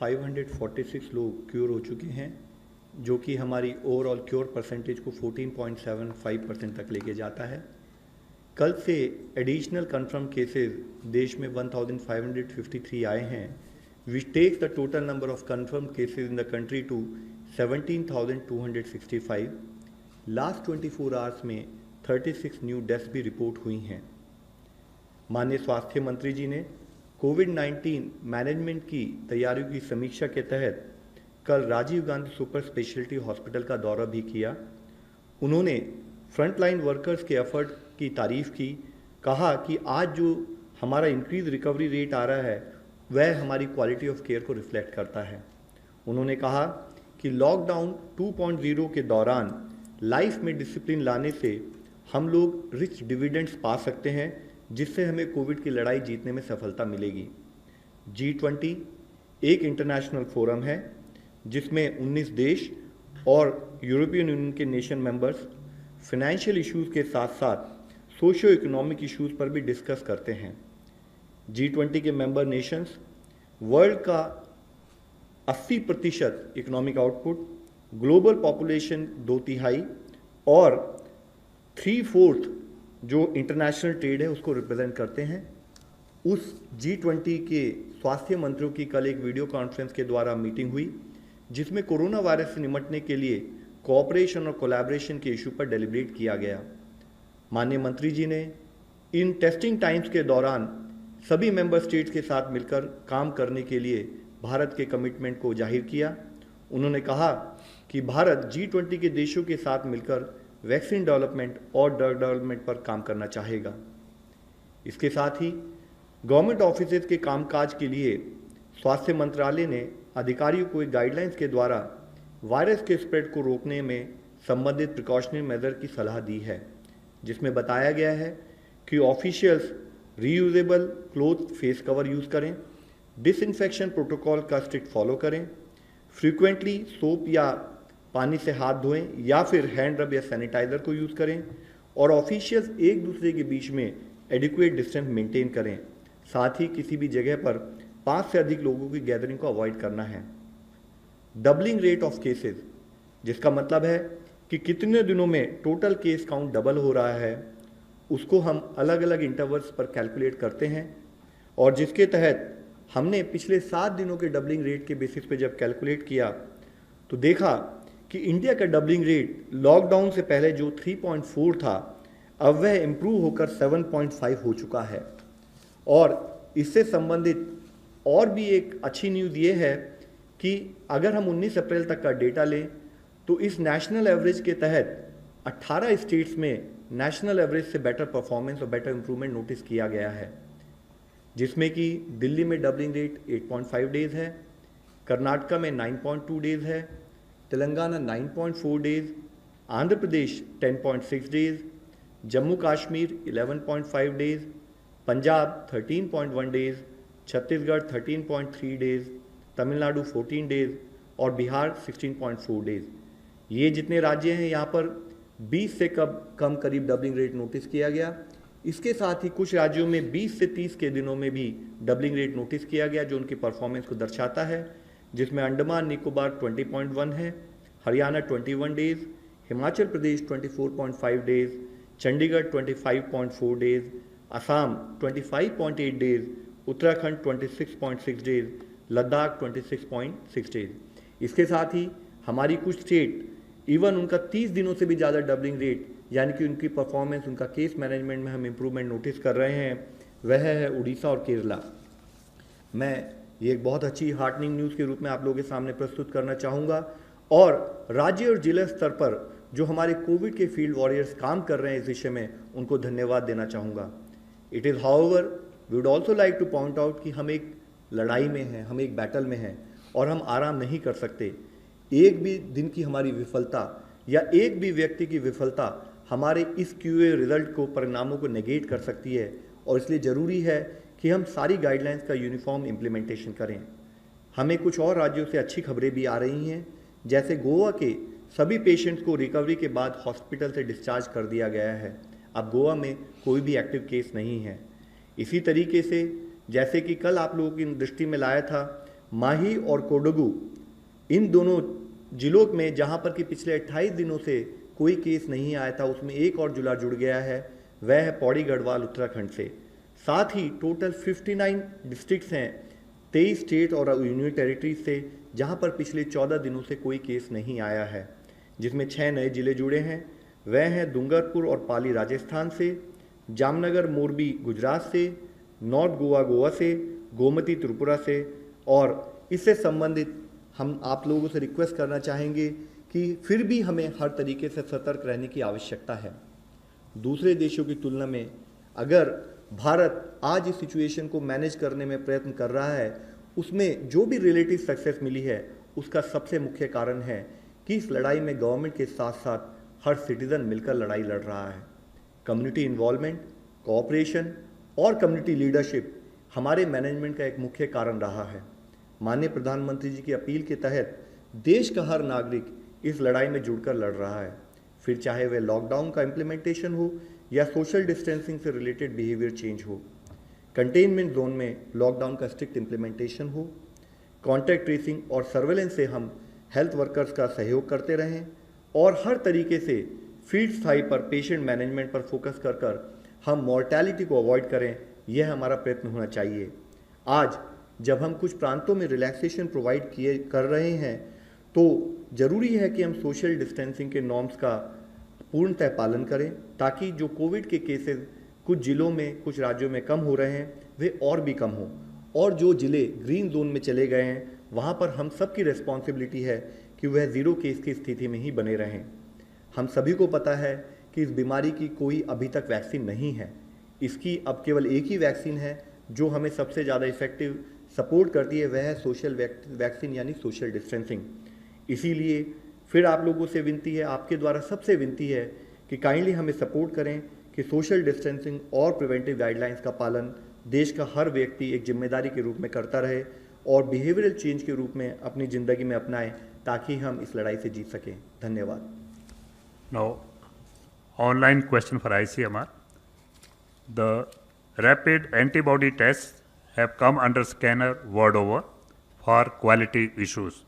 546 लोग क्योर हो चुके हैं, जो कि हमारी ओवरऑल क्योर परसेंटेज को 14.75% तक लेके जाता है। कल से एडिशनल कंफर्म केसेस देश में 1553 आए हैं, which takes the total number of confirm cases in the country to 17,265। Last 24 hours में 36 न्यू डेथ्स भी रिपोर्ट हुई हैं। माननीय स्वास्थ्य मंत्री जी ने कोविड-19 मैनेजमेंट की तैयारियों की समीक्षा के तहत कल Rajiv Gandhi super speciality hospital का दौरा भी किया। उन्होंने फ्रंटलाइन वर्कर्स के एफर्ट की तारीफ की, कहा कि आज जो हमारा इंक्रीज रिकवरी रेट आ रहा है वह हमारी क्वालिटी ऑफ केयर को रिफ्लेक्ट करता है। उन्होंने कहा कि लॉकडाउन 2.0 के दौरान लाइफ में डिसिप्लिन लाने से हम लोग रिच डिविडेंड्स पा सकते हैं, जिससे हमें कोविड की लड़ाई जीतने में सफलता मिलेगी। G20 एक इंटरनेशनल फोरम है जिसमें 19 देश और यूरोपियन यूनियन के नेशन मेंबर्स फाइनेंशियल इश्यूज के साथ साथ सोशियो इकोनॉमिक इश्यूज पर भी डिस्कस करते हैं। G20 के मेंबर नेशंस वर्ल्ड का 80% इकोनॉमिक आउटपुट, ग्लोबल पॉपुलेशन 2/3 और 3/4 जो इंटरनेशनल ट्रेड है उसको रिप्रेजेंट करते हैं। उस G20 के स्वास्थ्य मंत्रियों की कल एक वीडियो कॉन्फ्रेंस के द्वारा मीटिंग हुई, जिसमें कोरोना वायरस से निपटने के लिए कोऑपरेशन और कोलैबोरेशन के इशू पर डेलिब्रेट किया गया। माननीय मंत्री जी ने इन टेस्टिंग टाइम्स के दौरान सभी मेंबर स्टेट्स के साथ मिलकर काम करने के लिए भारत के कमिटमेंट को जाहिर किया। उन्होंने कहा कि भारत G20 के देशों के साथ मिलकर वैक्सीन डेवलपमेंट और ड्रग डेवलपमेंट पर काम करना चाहेगा। इसके साथ ही गवर्नमेंट ऑफिसेज के कामकाज के लिए स्वास्थ्य मंत्रालय ने अधिकारियों को एक गाइडलाइंस के द्वारा वायरस के स्प्रेड को रोकने में संबंधित प्रिकॉशनरी मेजर की सलाह दी है, जिसमें बताया गया है कि officials reusable cloth face cover use करें, डिसइंफेक्शन प्रोटोकॉल का स्ट्रिक्ट फॉलो करें, फ्रीक्वेंटली सोप या पानी से हाथ धोएं या फिर हैंड रब या सैनिटाइजर को यूज़ करें, और ऑफिशियल्स एक दूसरे के बीच में एडिक्वेट डिस्टेंस मेंटेन करें। साथ ही किसी भी जगह पर 5 से अधिक लोगों की गैदरिंग को अवॉइड करना है। डबलिंग रेट ऑफ केसेस, जिसका मतलब है कि कितने दिनों में टोटल केस काउंट डबल हो रहा है, उसको हम अलग अलग इंटरवल्स पर कैलकुलेट करते हैं, और जिसके तहत हमने पिछले 7 दिनों के डबलिंग रेट के बेसिस पे जब कैलकुलेट किया तो देखा कि इंडिया का डबलिंग रेट लॉकडाउन से पहले जो 3.4 था, अब वह इम्प्रूव होकर 7.5 हो चुका है। और इससे संबंधित और भी एक अच्छी न्यूज़ ये है कि अगर हम 19 अप्रैल तक का डेटा लें तो इस नेशनल एवरेज के तहत 18 स्टेट्स में नेशनल एवरेज से बेटर परफॉर्मेंस और बेटर इंप्रूवमेंट नोटिस किया गया है, जिसमें कि दिल्ली में डबलिंग रेट 8.5 डेज है, कर्नाटका में 9.2 डेज है, Telangana 9.4 days, Andhra Pradesh 10.6 days, Jammu Kashmir 11.5 days, Punjab 13.1 days, Chhattisgarh 13.3 days, Tamil Nadu 14 days और बिहार 16.4 डेज। ये जितने राज्य हैं यहाँ पर 20 से कम करीब डबलिंग रेट नोटिस किया गया। इसके साथ ही कुछ राज्यों में 20 से 30 के दिनों में भी डबलिंग रेट नोटिस किया गया, जो उनकी परफॉर्मेंस को दर्शाता है, जिसमें अंडमान निकोबार 20.1 है, Haryana 21 days, Himachal Pradesh 24.5 days, Chandigarh 25.4 days, Assam 25.8 days, Uttarakhand 26.6 days, Ladakh 26.6 days. इसके साथ ही हमारी कुछ स्टेट इवन उनका 30 दिनों से भी ज़्यादा डबलिंग रेट, यानी कि उनकी परफॉर्मेंस, उनका केस मैनेजमेंट में हम इम्प्रूवमेंट नोटिस कर रहे हैं, वह है उड़ीसा और केरला। मैं ये एक बहुत अच्छी हार्टनिंग न्यूज़ के रूप में आप लोगों के सामने प्रस्तुत करना चाहूँगा, और राज्य और जिला स्तर पर जो हमारे कोविड के फील्ड वॉरियर्स काम कर रहे हैं इस विषय में, उनको धन्यवाद देना चाहूँगा। It is however we would also like to point out कि हम एक लड़ाई में हैं, हम एक बैटल में हैं और हम आराम नहीं कर सकते। एक भी दिन की हमारी विफलता या एक भी व्यक्ति की विफलता हमारे इस क्यूए रिजल्ट को, परिणामों को नेगेट कर सकती है, और इसलिए ज़रूरी है कि हम सारी गाइडलाइंस का यूनिफॉर्म इम्प्लीमेंटेशन करें। हमें कुछ और राज्यों से अच्छी खबरें भी आ रही हैं, जैसे गोवा के सभी पेशेंट्स को रिकवरी के बाद हॉस्पिटल से डिस्चार्ज कर दिया गया है। अब गोवा में कोई भी एक्टिव केस नहीं है। इसी तरीके से जैसे कि कल आप लोगों की दृष्टि में लाया था, माही और कोडगू, इन दोनों जिलों में जहां पर कि पिछले 28 दिनों से कोई केस नहीं आया था, उसमें एक और जिला जुड़ गया है, वह है पौड़ी गढ़वाल उत्तराखंड से। साथ ही टोटल 59 डिस्ट्रिक्ट्स हैं 23 स्टेट और यूनियन टेरिटरीज से, जहां पर पिछले 14 दिनों से कोई केस नहीं आया है, जिसमें 6 नए जिले जुड़े हैं। वह हैं डूंगरपुर और पाली राजस्थान से, जामनगर मोरबी गुजरात से, नॉर्थ गोवा गोवा से, गोमती त्रिपुरा से। और इससे संबंधित हम आप लोगों से रिक्वेस्ट करना चाहेंगे कि फिर भी हमें हर तरीके से सतर्क रहने की आवश्यकता है। दूसरे देशों की तुलना में अगर भारत आज इस सिचुएशन को मैनेज करने में प्रयत्न कर रहा है, उसमें जो भी रिलेटिव सक्सेस मिली है, उसका सबसे मुख्य कारण है कि इस लड़ाई में गवर्नमेंट के साथ साथ हर सिटीजन मिलकर लड़ाई लड़ रहा है। कम्युनिटी इन्वॉल्वमेंट, कोऑपरेशन और कम्युनिटी लीडरशिप हमारे मैनेजमेंट का एक मुख्य कारण रहा है। माननीय प्रधानमंत्री जी की अपील के तहत देश का हर नागरिक इस लड़ाई में जुड़कर लड़ रहा है, फिर चाहे वह लॉकडाउन का इम्प्लीमेंटेशन हो या सोशल डिस्टेंसिंग से रिलेटेड बिहेवियर चेंज हो, कंटेनमेंट जोन में लॉकडाउन का स्ट्रिक्ट इम्प्लीमेंटेशन हो, कॉन्टैक्ट ट्रेसिंग और सर्वेलेंस से हम हेल्थ वर्कर्स का सहयोग करते रहें और हर तरीके से फील्ड स्थाई पर पेशेंट मैनेजमेंट पर फोकस कर कर हम मॉर्टैलिटी को अवॉइड करें, यह हमारा प्रयत्न होना चाहिए। आज जब हम कुछ प्रांतों में रिलैक्सेशन प्रोवाइड कर रहे हैं, तो ज़रूरी है कि हम सोशल डिस्टेंसिंग के नॉर्म्स का पूर्णतः पालन करें, ताकि जो कोविड के केसेस कुछ जिलों में, कुछ राज्यों में कम हो रहे हैं, वे और भी कम हों। और जो जिले ग्रीन जोन में चले गए हैं, वहाँ पर हम सबकी रिस्पॉन्सिबिलिटी है कि वह ज़ीरो केस की स्थिति में ही बने रहें। हम सभी को पता है कि इस बीमारी की कोई अभी तक वैक्सीन नहीं है। इसकी अब केवल एक ही वैक्सीन है जो हमें सबसे ज़्यादा इफेक्टिव सपोर्ट करती है, वह है सोशल वैक्सीन यानी सोशल डिस्टेंसिंग। इसीलिए फिर आप लोगों से विनती है, आपके द्वारा सबसे विनती है कि काइंडली हमें सपोर्ट करें कि सोशल डिस्टेंसिंग और प्रिवेंटिव गाइडलाइंस का पालन देश का हर व्यक्ति एक जिम्मेदारी के रूप में करता रहे और बिहेवियरल चेंज के रूप में अपनी ज़िंदगी में अपनाएं, ताकि हम इस लड़ाई से जीत सकें। धन्यवाद। Now, online question for ICMR. The rapid antibody tests have come under scanner world over for quality issues.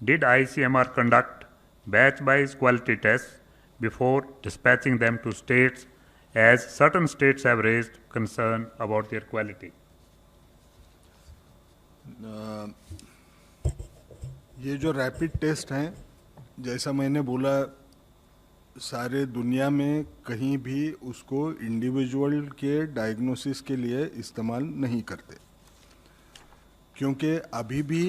Did ICMR conduct batch-wise quality tests before dispatching them to states, as certain states have raised concern about their quality? ये जो rapid test हैं, जैसा मैंने बोला, सारे दुनिया में कहीं भी उसको इंडिविजुअल के डायग्नोसिस के लिए इस्तेमाल नहीं करते, क्योंकि अभी भी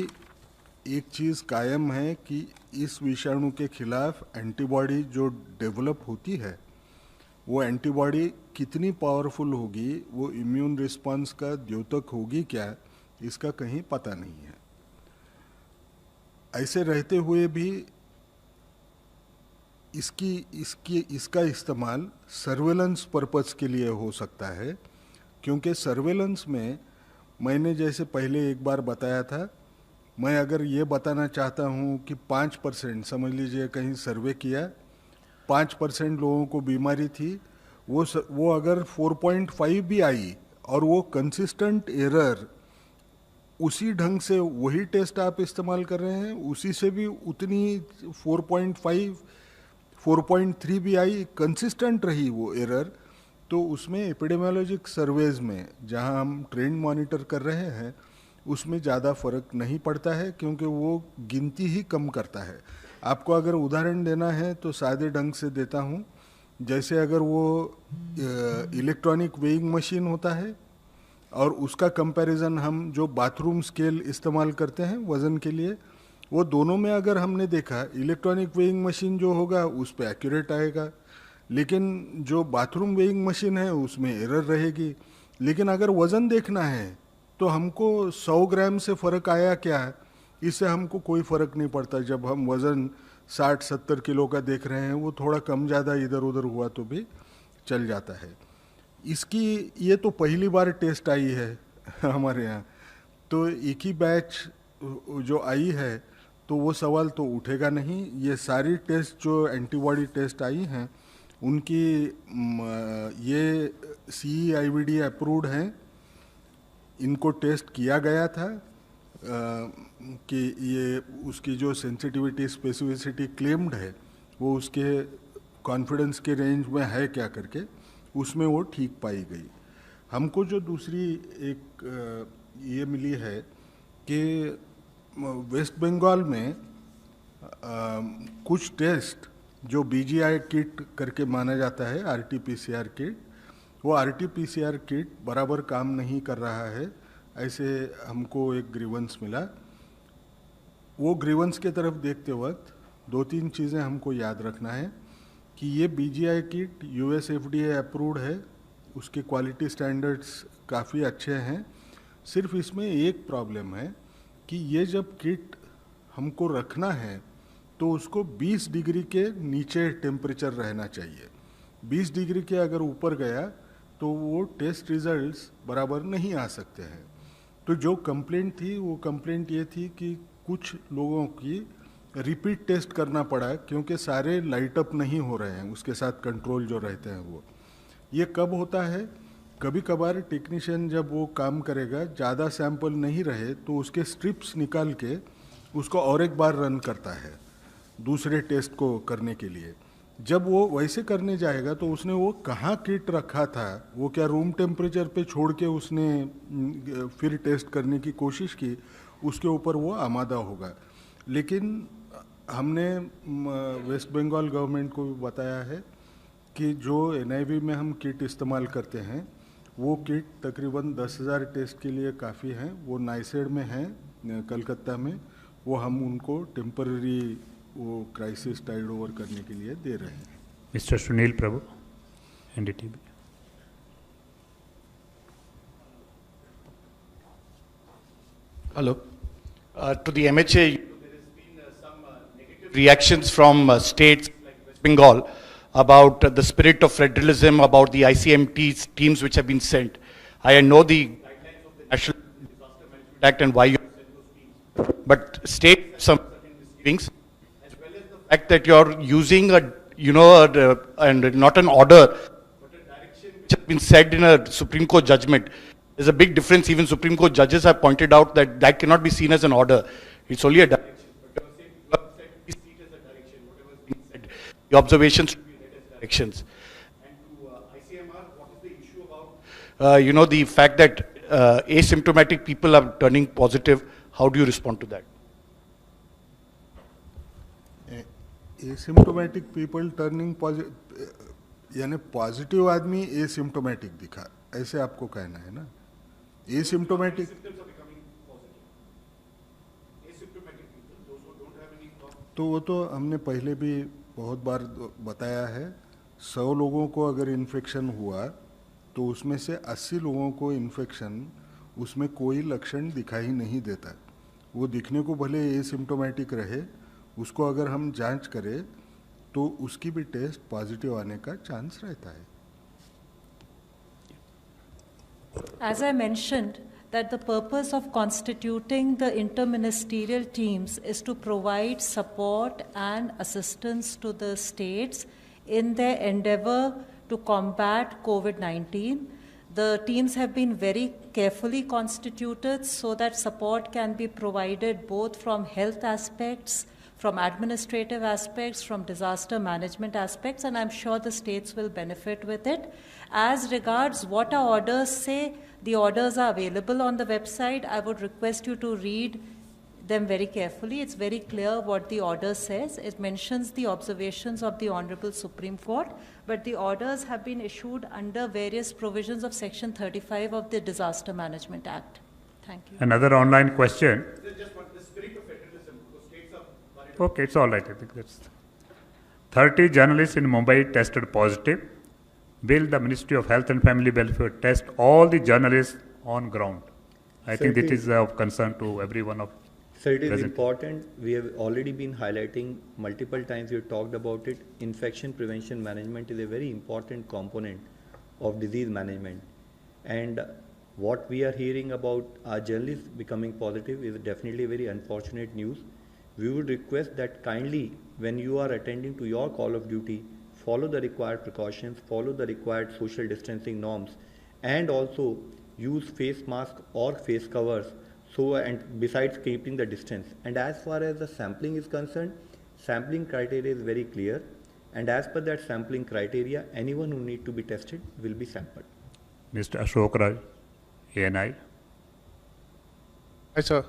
एक चीज़ कायम है कि इस विषाणु के खिलाफ एंटीबॉडी जो डेवलप होती है, वो एंटीबॉडी कितनी पावरफुल होगी, वो इम्यून रिस्पांस का द्योतक होगी क्या, इसका कहीं पता नहीं है। ऐसे रहते हुए भी इसका इस्तेमाल सर्वेलेंस पर्पस के लिए हो सकता है, क्योंकि सर्वेलेंस में मैंने जैसे पहले एक बार बताया था, मैं अगर ये बताना चाहता हूँ कि 5%, समझ लीजिए कहीं सर्वे किया, 5% लोगों को बीमारी थी, वो अगर 4.5 भी आई और वो कंसिस्टेंट एरर, उसी ढंग से वही टेस्ट आप इस्तेमाल कर रहे हैं, उसी से भी उतनी 4.5 4.3 भी आई, कंसिस्टेंट रही वो एरर, तो उसमें एपिडेमियोलॉजिक सर्वेज में जहां हम ट्रेंड मॉनिटर कर रहे हैं, उसमें ज़्यादा फर्क नहीं पड़ता है, क्योंकि वो गिनती ही कम करता है। आपको अगर उदाहरण देना है तो सादे ढंग से देता हूँ। जैसे अगर वो इलेक्ट्रॉनिक वेइंग मशीन होता है और उसका कंपैरिजन हम जो बाथरूम स्केल इस्तेमाल करते हैं वज़न के लिए, वो दोनों में अगर हमने देखा, इलेक्ट्रॉनिक वेइंग मशीन जो होगा उस पर एक्यूरेट आएगा, लेकिन जो बाथरूम वेइंग मशीन है उसमें एरर रहेगी। लेकिन अगर वज़न देखना है तो हमको 100 ग्राम से फ़र्क आया क्या, इससे हमको कोई फ़र्क नहीं पड़ता। जब हम वज़न 60-70 किलो का देख रहे हैं, वो थोड़ा कम ज़्यादा इधर उधर हुआ तो भी चल जाता है। इसकी ये तो पहली बार टेस्ट आई है हमारे यहाँ, तो एक ही बैच जो आई है तो वो सवाल तो उठेगा नहीं। ये सारी टेस्ट जो एंटीबॉडी टेस्ट आई हैं उनकी ये CE-IVD अप्रूव्ड हैं, इनको टेस्ट किया गया था। कि ये उसकी जो सेंसिटिविटी स्पेसिफिसिटी क्लेम्ड है वो उसके कॉन्फिडेंस के रेंज में है क्या करके उसमें वो ठीक पाई गई। हमको जो दूसरी एक ये मिली है कि वेस्ट बंगाल में कुछ टेस्ट जो बीजीआई किट करके माना जाता है, आरटीपीसीआर किट, वो आरटीपीसीआर किट बराबर काम नहीं कर रहा है, ऐसे हमको एक ग्रीवेंस मिला। वो ग्रीवेंस के तरफ देखते वक्त दो तीन चीज़ें हमको याद रखना है कि ये BGI kit US FDA approved है, उसके क्वालिटी स्टैंडर्ड्स काफ़ी अच्छे हैं। सिर्फ इसमें एक प्रॉब्लम है कि ये जब किट हमको रखना है तो उसको 20 डिग्री के नीचे टेम्परेचर रहना चाहिए। 20 डिग्री के अगर ऊपर गया तो वो टेस्ट रिजल्ट्स बराबर नहीं आ सकते हैं। तो जो कंप्लेंट थी वो कंप्लेंट ये थी कि कुछ लोगों की रिपीट टेस्ट करना पड़ा क्योंकि सारे लाइट अप नहीं हो रहे हैं, उसके साथ कंट्रोल जो रहते हैं वो। ये कब होता है? कभी कभार टेक्नीशियन जब वो काम करेगा, ज़्यादा सैंपल नहीं रहे तो उसके स्ट्रिप्स निकाल के उसको और एक बार रन करता है दूसरे टेस्ट को करने के लिए। जब वो वैसे करने जाएगा तो उसने वो कहाँ किट रखा था, वो क्या रूम टेम्परेचर पे छोड़ के उसने फिर टेस्ट करने की कोशिश की, उसके ऊपर वो आमादा होगा। लेकिन हमने वेस्ट बंगाल गवर्नमेंट को भी बताया है कि जो एनआईवी में हम किट इस्तेमाल करते हैं वो किट तकरीबन 10,000 टेस्ट के लिए काफ़ी हैं। वो नाइसेड में हैं कलकत्ता में, वो हम उनको टेम्पररी वो क्राइसिस टाइड ओवर करने के लिए दे रहे हैं। Mister Sunil Prabhu, NDTV. Hello. To the MHA, there has been some negative reactions from states like West Bengal about the spirit of federalism, about the ICMT teams which have been sent. I know the guidelines of the National Disaster Management Act and why you have sent those teams. But state some certain misgivings, as well as the fact that you're using and not an order, but a direction which has been said in a Supreme Court judgment. There's a big difference. Even Supreme Court judges have pointed out that that cannot be seen as an order. It's only a direction. But you are saying please see it as a direction, whatever is being said. The observations should be read as directions. And to ICMR, what is the issue about, the fact that asymptomatic people are turning positive? How do you respond to that? Asymptomatic people turning positive, यानी positive आदमी asymptomatic दिखा, ऐसे आपको कहना है ना? Asymptomatic तो वो तो हमने पहले भी बहुत बार बताया है। 100 लोगों को अगर इन्फेक्शन हुआ तो उसमें से 80 लोगों को इन्फेक्शन उसमें कोई लक्षण दिखाई नहीं देता। वो दिखने को भले एसिम्टोमेटिक रहे, उसको अगर हम जांच करें तो उसकी भी टेस्ट पॉजिटिव आने का चांस रहता है। As I mentioned, that the purpose of constituting the interministerial teams is to provide support and assistance to the states in their endeavor to combat COVID-19. The teams have been very carefully constituted so that support can be provided both from health aspects, from administrative aspects, from disaster management aspects, and I'm sure the states will benefit with it. As regards what our orders say, the orders are available on the website. I would request you to read them very carefully. It's very clear what the order says. It mentions the observations of the Honorable Supreme Court, but the orders have been issued under various provisions of Section 35 of the Disaster Management Act. Thank you. Another online question. Just what the spirit of federalism, because states are worried. Okay, it's all right. I think that's 30 journalists in Mumbai tested positive. Will the Ministry of Health and Family Welfare test all the journalists on ground? I think it is of concern to everyone of. So it is present. important. We have already been highlighting multiple times. We have talked about it. Infection prevention management is a very important component of disease management. And what we are hearing about our journalists becoming positive is definitely very unfortunate news. We would request that kindly, when you are attending to your call of duty, follow the required precautions, follow the required social distancing norms, and also use face mask or face covers So, and besides keeping the distance. And as far as the sampling is concerned, sampling criteria is very clear. And as per that sampling criteria, anyone who need to be tested will be sampled. Mr. Ashok Raj, ANI. Hi, sir.